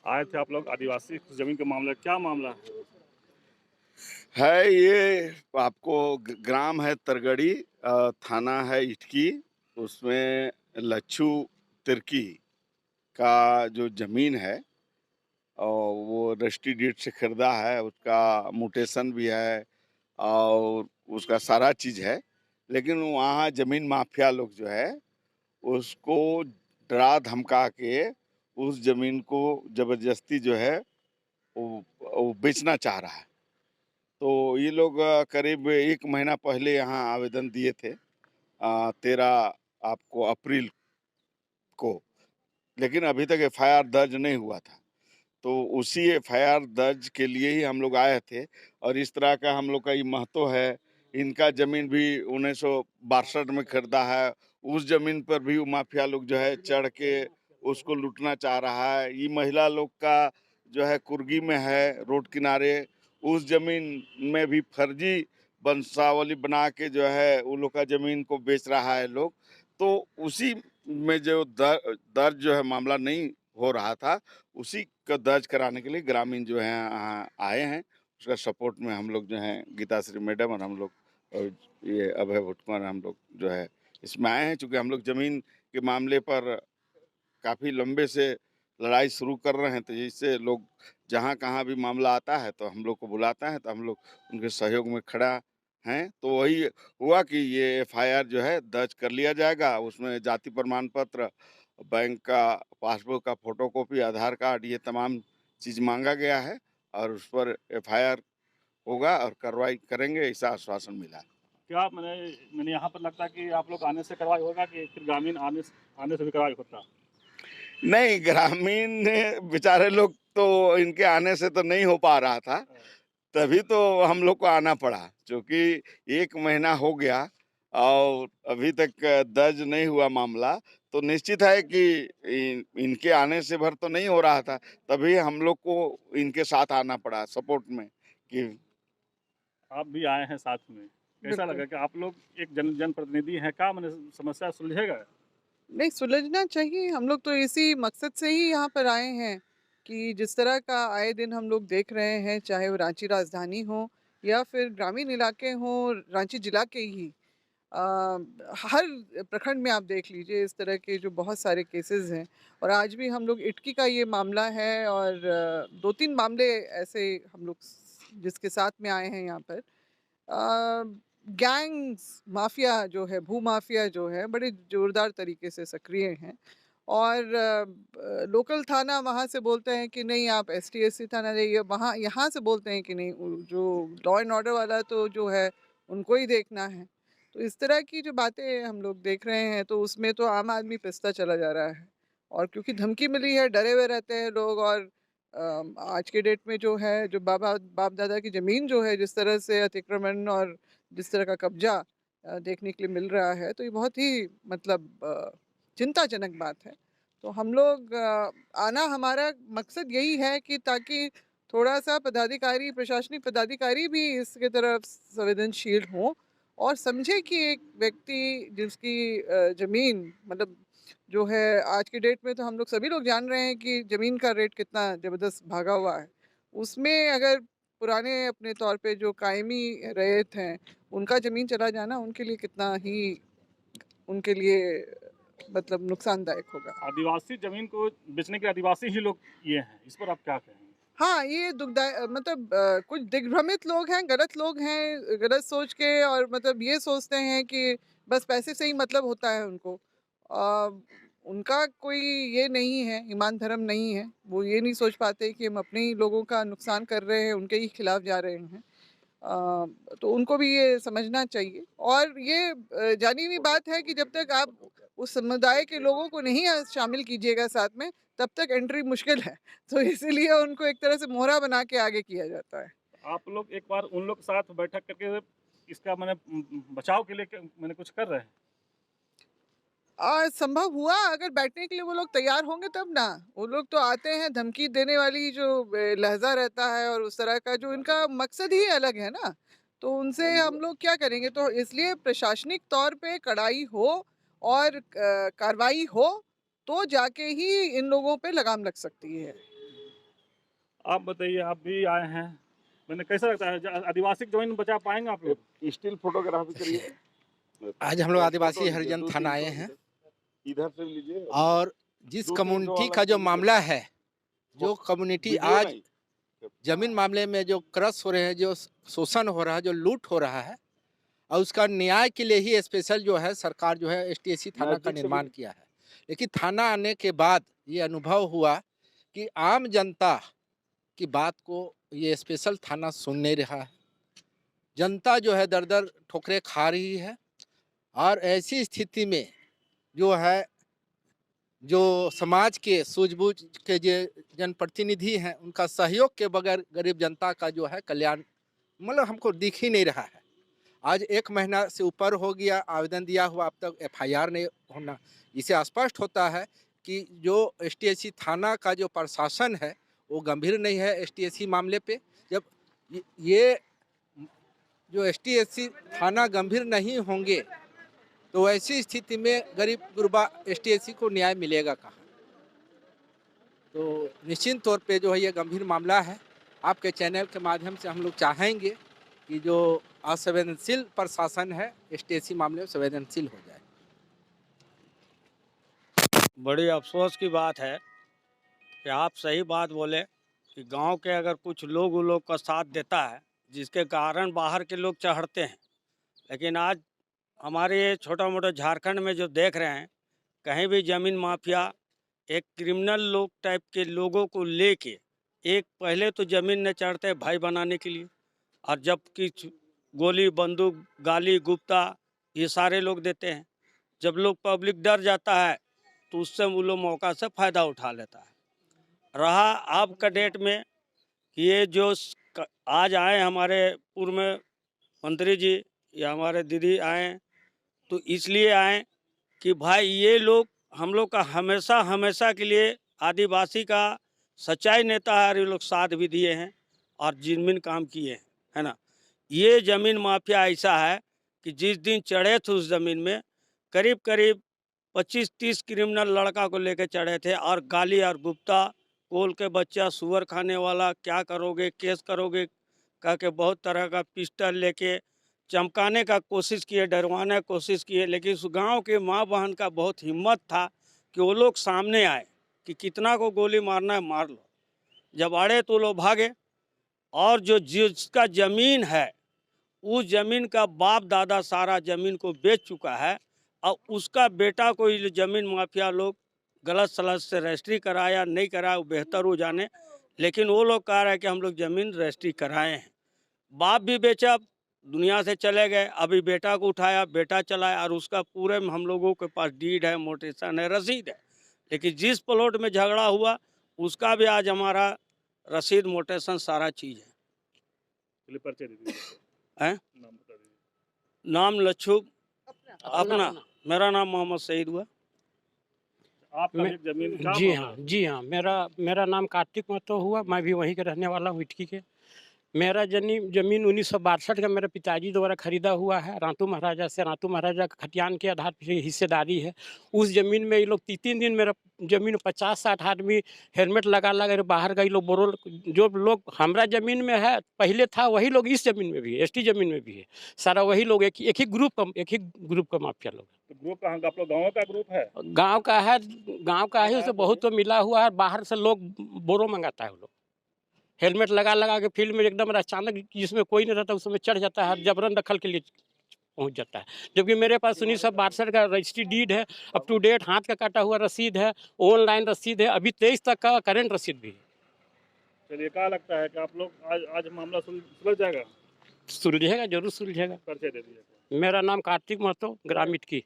आए थे आप लोग आदिवासी जमीन का मामला, क्या मामला है? है ये आपको ग्राम है तरगड़ी, थाना है इटकी। उसमें लच्छू तिर्की का जो ज़मीन है और वो रजिस्ट्री डीड से खरीदा है, उसका म्यूटेशन भी है और उसका सारा चीज़ है। लेकिन वहाँ ज़मीन माफिया लोग जो है, उसको डरा धमका के उस ज़मीन को ज़बरदस्ती जो है वो बेचना चाह रहा है। तो ये लोग करीब 1 महीना पहले यहाँ आवेदन दिए थे, 13 आपको अप्रैल को, लेकिन अभी तक एफआईआर दर्ज नहीं हुआ था। तो उसी एफआईआर दर्ज के लिए ही हम लोग आए थे और इस तरह का हम लोग का ये महत्व है। इनका ज़मीन भी 1962 में खरीदा है, उस ज़मीन पर भी वो माफिया लोग जो है चढ़ के उसको लूटना चाह रहा है। ये महिला लोग का जो है कुर्गी में है, रोड किनारे, उस ज़मीन में भी फर्जी वंशावली बना के जो है उन लोग का ज़मीन को बेच रहा है लोग। तो उसी में जो दर्ज जो है मामला नहीं हो रहा था, उसी का दर्ज कराने के लिए ग्रामीण जो हैं आए हैं। उसका सपोर्ट में हम लोग जो हैं गीताश्री मैडम और हम लोग और ये अभय भुटकर हम लोग जो है इसमें आए हैं। चूँकि हम लोग ज़मीन के मामले पर काफ़ी लंबे से लड़ाई शुरू कर रहे हैं, तो इससे लोग जहाँ कहाँ भी मामला आता है तो हम लोग को बुलाता है, तो हम लोग उनके सहयोग में खड़ा हैं। तो वही हुआ कि ये एफआईआर जो है दर्ज कर लिया जाएगा। उसमें जाति प्रमाण पत्र, बैंक का पासबुक का फ़ोटोकॉपी, आधार कार्ड, ये तमाम चीज़ माँगा गया है और उस पर एफआईआर होगा और कार्रवाई करेंगे, ऐसा आश्वासन मिला। क्या मैंने मैंने यहाँ पर लगता है कि आप लोग आने से कार्रवाई होगा कि फिर ग्रामीण आने से भी कार्रवाई होता? नहीं, ग्रामीण बेचारे लोग तो इनके आने से तो नहीं हो पा रहा था। तभी तो हम लोग को आना पड़ा, क्योंकि 1 महीना हो गया और अभी तक दर्ज नहीं हुआ मामला, तो निश्चित है कि इनके आने से भर तो नहीं हो रहा था, तभी हम लोग को इनके साथ आना पड़ा सपोर्ट में कि आप भी आए हैं साथ में। कैसा बिल्कुल। लगा कि आप लोग एक जनप्रतिनिधि हैं, क्या मैंने समस्या सुलझेगा? नहीं, सुलझना चाहिए, हम लोग तो इसी मकसद से ही यहाँ पर आए हैं कि जिस तरह का आए दिन हम लोग देख रहे हैं, चाहे वो रांची राजधानी हो या फिर ग्रामीण इलाके हों, रांची जिला के ही। अ, हर प्रखंड में आप देख लीजिए इस तरह के जो बहुत सारे केसेज़ हैं और आज भी हम लोग इटकी का ये मामला है और 2-3 मामले ऐसे हम लोग जिसके साथ में आए हैं यहाँ पर। गैंग्स माफिया जो है, भूमाफिया जो है, बड़े ज़ोरदार तरीके से सक्रिय हैं और लोकल थाना वहाँ से बोलते हैं कि नहीं आप एसटी-एससी थाना जाइए, वहाँ यहाँ से बोलते हैं कि नहीं जो लॉ एंड ऑर्डर वाला तो जो है उनको ही देखना है। तो इस तरह की जो बातें हम लोग देख रहे हैं तो उसमें तो आम आदमी पिसता चला जा रहा है और क्योंकि धमकी मिली है, डरे हुए रहते हैं लोग और आज के डेट में जो है, जो बाप-दादा की ज़मीन जो है, जिस तरह से अतिक्रमण और जिस तरह का कब्ज़ा देखने के लिए मिल रहा है, तो ये बहुत ही मतलब चिंताजनक बात है। तो हम लोग आना हमारा मकसद यही है कि ताकि थोड़ा-सा पदाधिकारी, प्रशासनिक पदाधिकारी भी इसकी तरफ संवेदनशील हों और समझें कि एक व्यक्ति जिसकी ज़मीन मतलब जो है आज की डेट में तो हम लोग सभी लोग जान रहे हैं कि ज़मीन का रेट कितना ज़बरदस्त भागा हुआ है। उसमें अगर पुराने अपने तौर पे जो कायमी रैयत हैं, उनका ज़मीन चला जाना उनके लिए कितना ही उनके लिए मतलब नुकसानदायक होगा। आदिवासी ज़मीन को बेचने के लिए आदिवासी ही लोग ये हैं, इस पर आप क्या कहेंगे? हाँ, ये मतलब कुछ दिग्भ्रमित लोग हैं, गलत लोग हैं, गलत सोच के और मतलब ये सोचते हैं कि बस पैसे से ही मतलब होता है उनको। उनका कोई ये नहीं है, ईमान धर्म नहीं है। वो ये नहीं सोच पाते कि हम अपने ही लोगों का नुकसान कर रहे हैं, उनके ही खिलाफ जा रहे हैं। तो उनको भी ये समझना चाहिए और ये जानी हुई बात है कि जब तक आप उस समुदाय के लोगों को नहीं शामिल कीजिएगा साथ में, तब तक एंट्री मुश्किल है। तो इसीलिए उनको एक तरह से मोहरा बना के आगे किया जाता है। आप लोग एक बार उन लोग के साथ बैठक करके इसका मैंने बचाव के लिए मैंने कुछ कर रहे हैं? संभव हुआ अगर बैठने के लिए वो लोग तैयार होंगे तब ना। वो लोग तो आते हैं धमकी देने वाली जो लहज़ा रहता है और उस तरह का जो इनका मकसद ही अलग है ना। तो उनसे हम लोग क्या करेंगे? तो इसलिए प्रशासनिक तौर पे कड़ाई हो और कार्रवाई हो, तो जाके ही इन लोगों पे लगाम लग सकती है। आप बताइए, आप भी आए हैं, मैंने कैसा लगता है आदिवासी की जमीन बचा पाएंगे आप लोग? स्टिल फोटोग्राफी करिए। आज हम लोग आदिवासी फोटो लीजिए, हरिजन 2-3 थाना आए तो हैं इधर से लीजिए। और जिस 2-3 कम्युनिटी वाला का जो लीजिए। मामला है, जो कम्युनिटी वीडियो आज नहीं। जमीन मामले में जो क्रश हो रहे हैं, जो शोषण हो रहा है, जो लूट हो रहा है, और उसका न्याय के लिए ही स्पेशल जो है सरकार जो है एसटीएससी थाना का नजदीक से निर्माण किया है। लेकिन थाना आने के बाद ये अनुभव हुआ कि आम जनता की बात को ये स्पेशल थाना सुन नहीं रहा है। जनता जो है दर दर ठोकरे खा रही है, और ऐसी स्थिति में जो है जो समाज के सूझबूझ के जो जनप्रतिनिधि हैं, उनका सहयोग के बगैर गरीब जनता का जो है कल्याण मतलब हमको दिख ही नहीं रहा है। आज 1 महीना से ऊपर हो गया आवेदन दिया हुआ, अब तक एफआईआर नहीं होना। इससे स्पष्ट होता है कि जो एसटीएससी थाना का जो प्रशासन है वो गंभीर नहीं है एसटीएससी मामले पे। जब ये जो एसटीएससी थाना गंभीर नहीं होंगे तो ऐसी स्थिति में गरीब गुरबा एसटीएससी को न्याय मिलेगा कहाँ? तो निश्चित तौर पे जो है ये गंभीर मामला है। आपके चैनल के माध्यम से हम लोग चाहेंगे कि जो असंवेदनशील प्रशासन है एसटीएससी मामले में संवेदनशील हो जाए। बड़ी अफसोस की बात है कि आप सही बात बोले कि गांव के अगर कुछ लोग उन लोग का साथ देता है जिसके कारण बाहर के लोग चढ़ते हैं, लेकिन आज हमारे छोटा मोटा झारखंड में जो देख रहे हैं, कहीं भी ज़मीन माफिया एक क्रिमिनल लोग टाइप के लोगों को लेके एक पहले तो ज़मीन न चढ़ते भाई बनाने के लिए, और जब कि गोली बंदूक गाली गुप्ता ये सारे लोग देते हैं। जब लोग पब्लिक डर जाता है तो उससे वो लोग मौका से फ़ायदा उठा लेता है। रहा अब का डेट में कि ये जो आज आए हमारे पूर्व में मंत्री जी या हमारे दीदी आए, तो इसलिए आए कि भाई ये लोग हम लोग का हमेशा हमेशा के लिए आदिवासी का सच्चाई नेता है, और ये लोग साथ भी दिए हैं और जिनमिन काम किए हैं, है ना। ये ज़मीन माफिया ऐसा है कि जिस दिन चढ़े थे उस ज़मीन में करीब करीब 25-30 क्रिमिनल लड़का को लेकर चढ़े थे, और गाली और गुप्ता कोल के बच्चा सुअर खाने वाला क्या करोगे केस करोगे कह के बहुत तरह का पिस्टल लेके चमकाने का कोशिश किए, डरवाने की कोशिश किए। लेकिन उस गांव के माँ बहन का बहुत हिम्मत था कि वो लोग सामने आए कि कितना को गोली मारना है मार लो। जब अड़े तो लोग भागे, और जो जिसका ज़मीन है उस ज़मीन का बाप दादा सारा ज़मीन को बेच चुका है, और उसका बेटा को ये ज़मीन माफिया लोग गलत सलत से रजिस्ट्री कराया नहीं कराया वो बेहतर हो जाने, लेकिन वो लोग कह रहे हैं कि हम लोग ज़मीन रजिस्ट्री कराए हैं। बाप भी बेचा, दुनिया से चले गए, अभी बेटा को उठाया, बेटा चलाया, और उसका पूरे में हम लोगों के पास डीड है, मोटेशन है, रसीद है। लेकिन जिस प्लॉट में झगड़ा हुआ उसका भी आज हमारा रसीद मोटेशन सारा चीज़ है। चलिए परिचय दे दीजिए। हैं? नाम बता दीजिए। नाम लच्छू अपना, मेरा नाम मोहम्मद सईद हुआ। आपका भी जमीन का जी हाँ, मेरा नाम कार्तिक महतो हुआ। मैं भी वहीं के रहने वाला हूँ, इटकी के। मेरा जमीन 1962 का मेरे पिताजी द्वारा खरीदा हुआ है रातू महाराजा से। रातू महाराजा का खतियान के आधार पर हिस्सेदारी है उस ज़मीन में। ये लोग 3 दिन मेरा ज़मीन 50-60 आदमी हेलमेट लगा लगा बाहर गए लोग बोरो। जो लोग हमारा ज़मीन में है पहले था वही लोग इस ज़मीन में भी है, एसटी ज़मीन में भी है, सारा वही लोग एक ही ग्रुप का माफिया लोग। तो ग्रुप कहाँ का? आप लोग गाँव का ग्रुप है? गाँव का है, उससे बहुत तो मिला हुआ है। बाहर से लोग बोरो मंगाता है, वो लोग हेलमेट लगा लगा के फील्ड में एकदम अचानक जिसमें कोई नहीं रहता उसमें चढ़ जाता है, जबरन दखल के लिए पहुंच जाता है। जबकि मेरे पास 1962 का रजिस्ट्री डीड है, अप टू डेट हाथ का काटा हुआ रसीद है, ऑनलाइन रसीद है, अभी 23 तक का करेंट रसीद भी है। चलिए, क्या लगता है कि आप लोग आज मामला सुलझ जाएगा? सुलझेगा, जरूर सुलझेगा। परिचय दे दीजिए। मेरा नाम कार्तिक महतो, ग्राम इटकी।